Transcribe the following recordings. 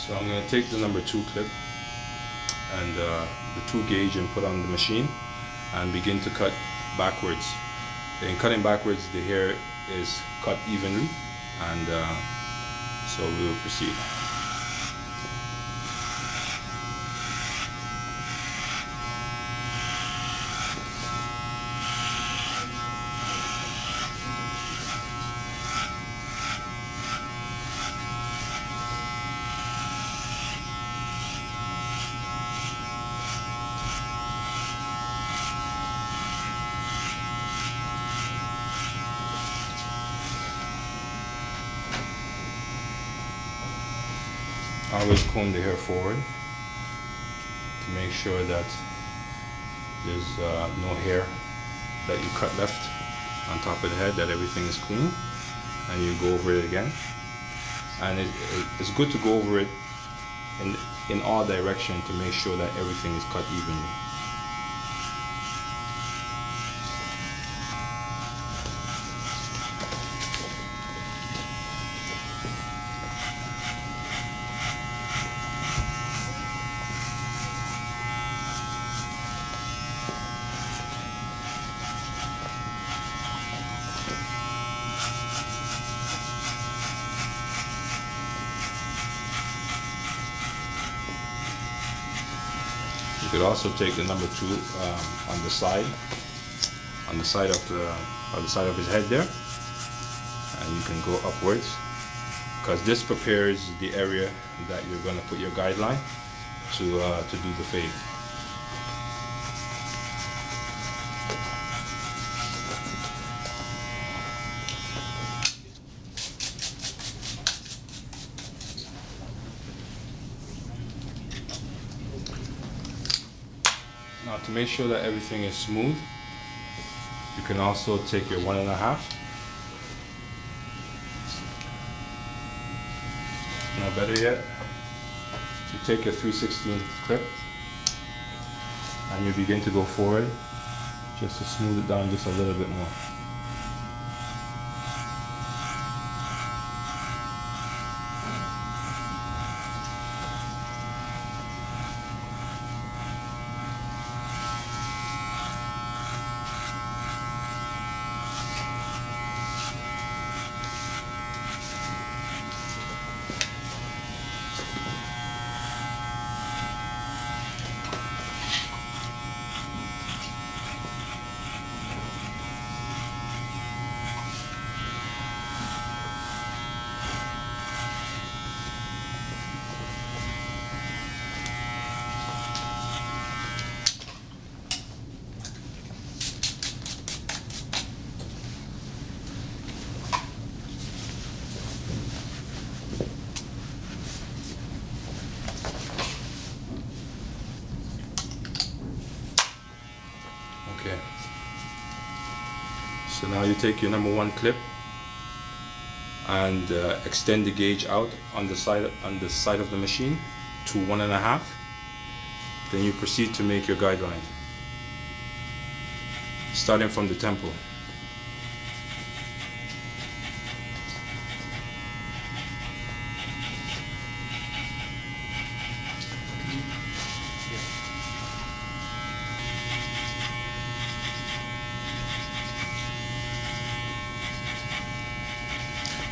So I'm going to take the number 2 clip and the 2 gauge and put on the machine and begin to cut backwards. In cutting backwards, the hair is cut evenly, and so we will proceed. Always comb the hair forward to make sure that there's no hair that you cut left on top of the head, that everything is clean, and you go over it again. And it's good to go over it in all directions to make sure that everything is cut evenly. You could also take the number 2 on the side of his head there, and you can go upwards, because this prepares the area that you're going to put your guideline to do the fade. Now, to make sure that everything is smooth, you can also take your 1.5. Now, better yet, you take your 3/16 clip and you begin to go forward just to smooth it down just a little bit more. Okay, so now you take your number 1 clip and extend the gauge out on the side of the machine to 1.5. Then you proceed to make your guideline, starting from the temple.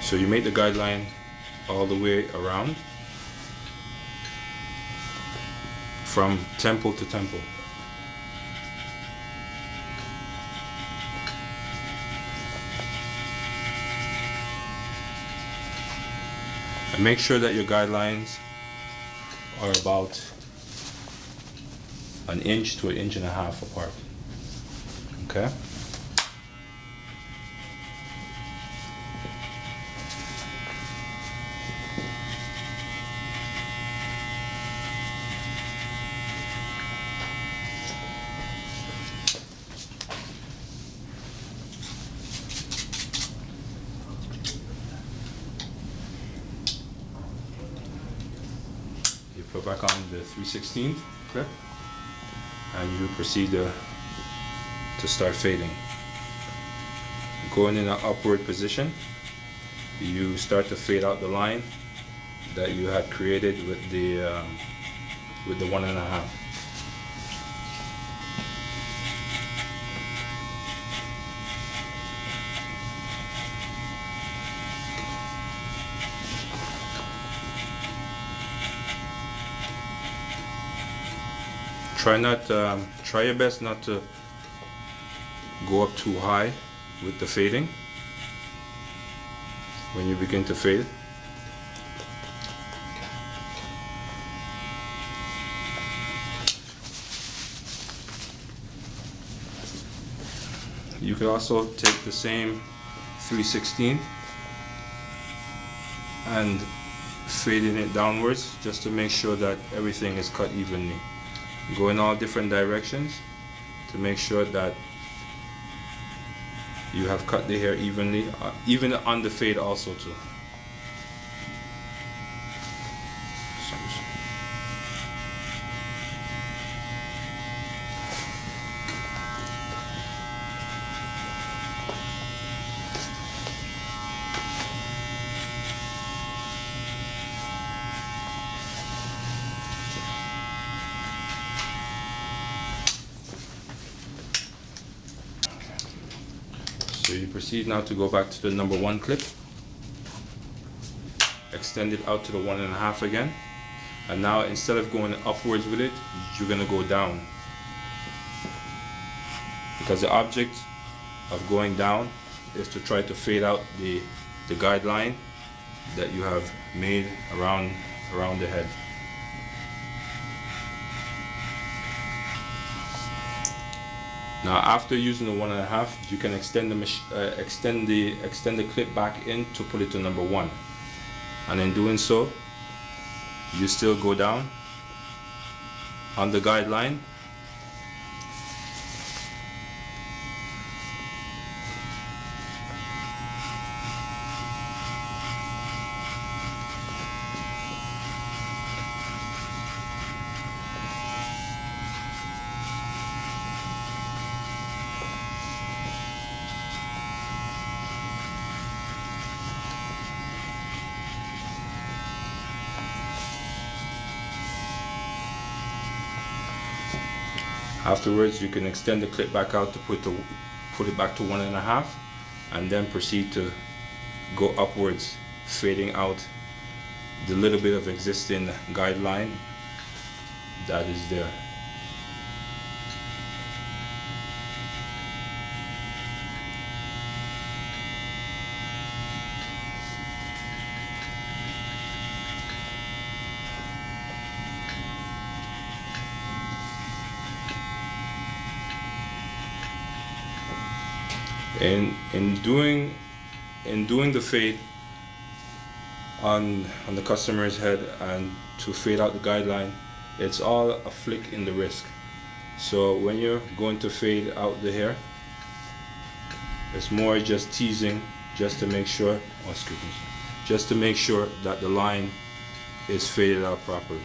So you make the guideline all the way around, from temple to temple. And make sure that your guidelines are about 1 inch to 1.5 inches apart. Okay? Put back on the 3/16 clip and you proceed to start fading. Going in an upward position, you start to fade out the line that you had created with the 1.5. Try your best not to go up too high with the fading when you begin to fade. You could also take the same 3/16 and fading it downwards just to make sure that everything is cut evenly. Go in all different directions to make sure that you have cut the hair evenly, even on the fade also too. So you proceed now to go back to the number 1 clip, extend it out to the 1.5 again, and now instead of going upwards with it, you're going to go down, because the object of going down is to try to fade out the guideline that you have made around the head. Now, after using the 1.5, you can extend the clip back in to put it to number 1, and in doing so, you still go down on the guideline. Afterwards, you can extend the clip back out to put it back to 1.5, and then proceed to go upwards, fading out the little bit of existing guideline that is there. In doing the fade on the customer's head and to fade out the guideline, it's all a flick in the wrist. So when you're going to fade out the hair, it's more just teasing, just to make sure, just to make sure that the line is faded out properly.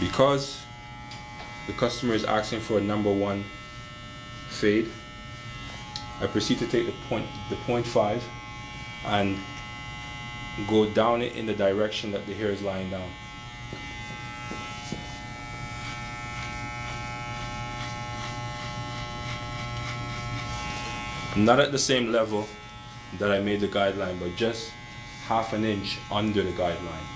Because the customer is asking for a number 1 fade, I proceed to take the 0.5 and go down it in the direction that the hair is lying down. Not at the same level that I made the guideline, but just half an inch under the guideline.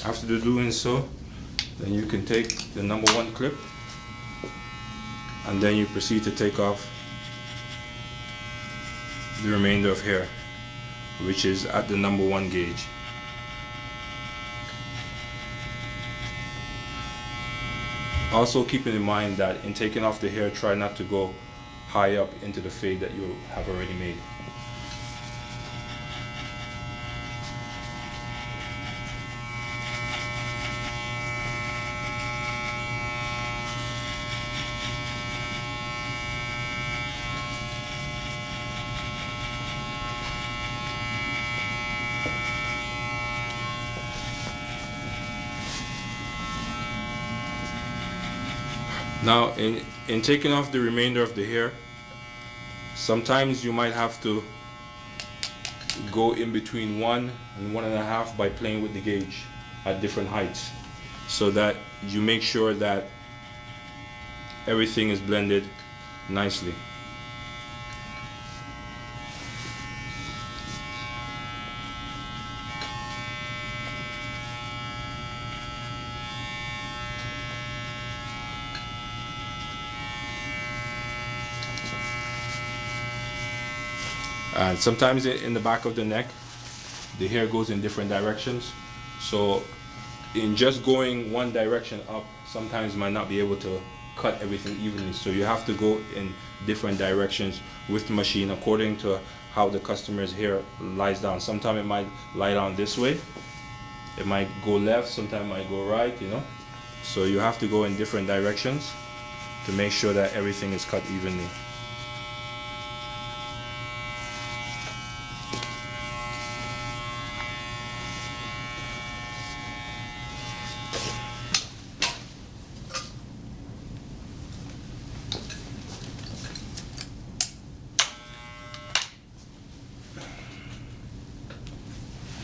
After doing so, then you can take the number 1 clip, and then you proceed to take off the remainder of hair, which is at the number 1 gauge. Also keeping in mind that in taking off the hair, try not to go high up into the fade that you have already made. Now, in taking off the remainder of the hair, sometimes you might have to go in between 1 and 1.5 by playing with the gauge at different heights, so that you make sure that everything is blended nicely. And sometimes in the back of the neck, the hair goes in different directions. So in just going one direction up, sometimes you might not be able to cut everything evenly. So you have to go in different directions with the machine according to how the customer's hair lies down. Sometimes it might lie down this way. It might go left, sometimes it might go right, you know. So you have to go in different directions to make sure that everything is cut evenly.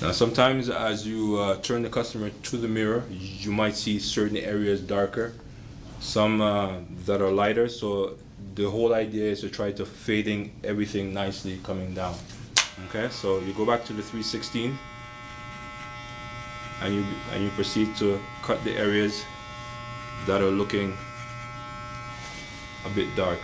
Now sometimes as you turn the customer to the mirror, you might see certain areas darker, some that are lighter. So the whole idea is to try to fading everything nicely coming down. Okay, so you go back to the 316 and you proceed to cut the areas that are looking a bit dark.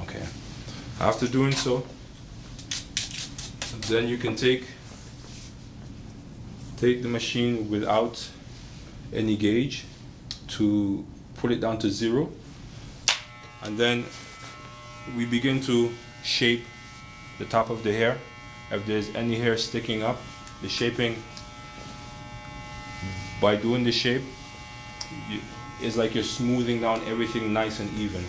Okay. After doing so, then you can take the machine without any gauge to put it down to 0, and then we begin to shape the top of the hair. If there's any hair sticking up, the shaping, by doing the shape, it's like you're smoothing down everything nice and even.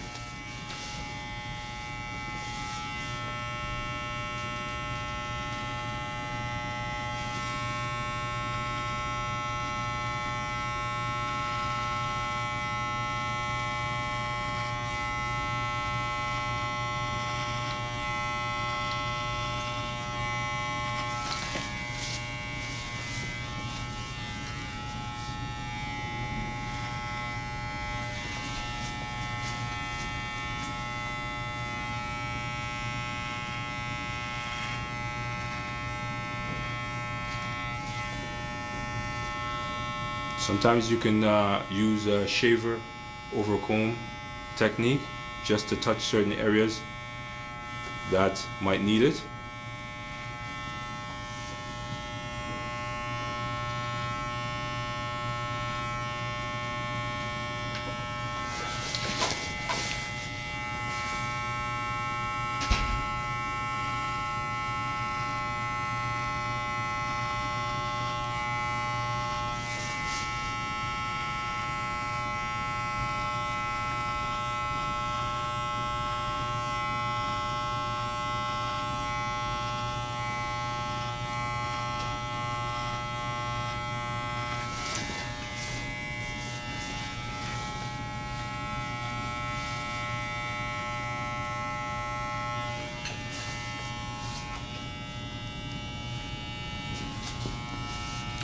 Sometimes you can use a shaver over comb technique just to touch certain areas that might need it.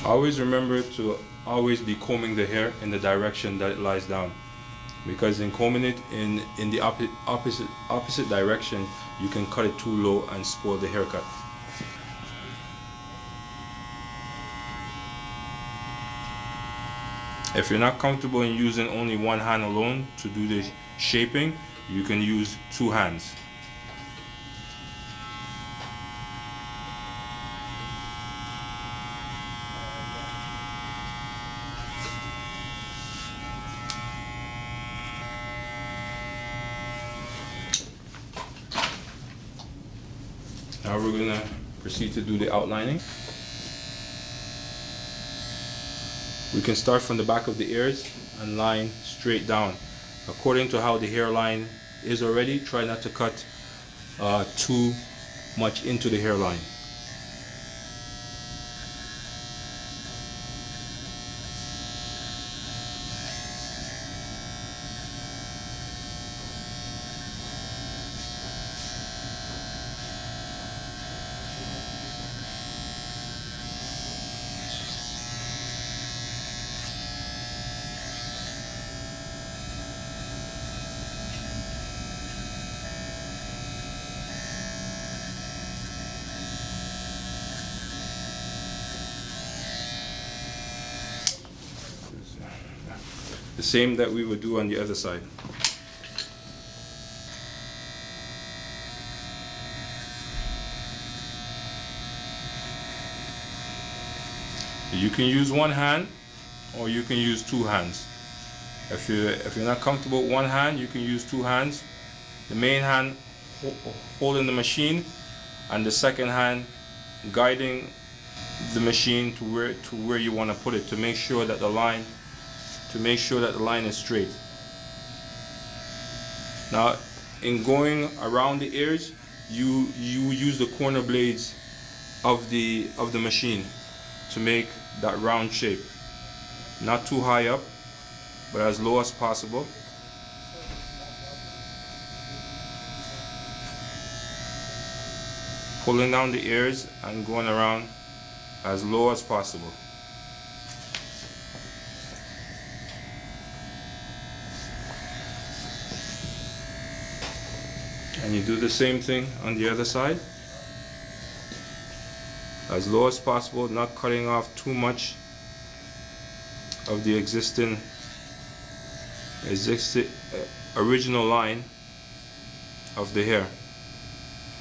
Always remember to always be combing the hair in the direction that it lies down, because in combing it in the opposite direction, you can cut it too low and spoil the haircut. If you're not comfortable in using only one hand alone to do the shaping, you can use two hands. Now we're going to proceed to do the outlining. We can start from the back of the ears and line straight down. According to how the hairline is already, try not to cut too much into the hairline. The same that we would do on the other side. You can use one hand or you can use two hands. If you're not comfortable with one hand, you can use two hands. The main hand holding the machine and the second hand guiding the machine to where you want to put it, to make sure that the line is straight. Now, in going around the ears, you use the corner blades of the machine to make that round shape. Not too high up, but as low as possible. Pulling down the ears and going around as low as possible. And you do the same thing on the other side. As low as possible, not cutting off too much of the existing original line of the hair,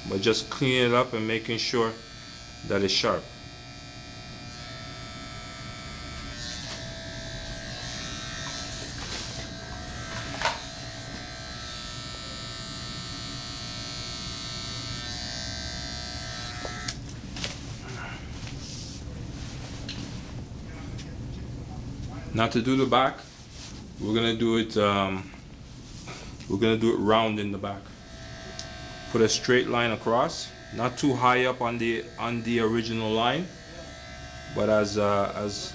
but just cleaning it up and making sure that it's sharp. Now to do the back, we're gonna do it round in the back. Put a straight line across, not too high up on the original line, but as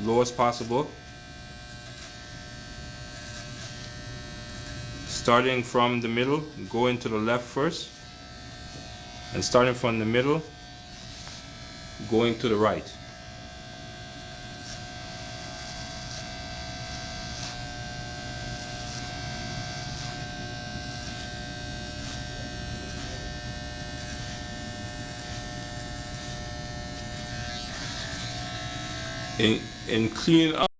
low as possible. Starting from the middle, going to the left first, and starting from the middle, going to the right. In cleaning up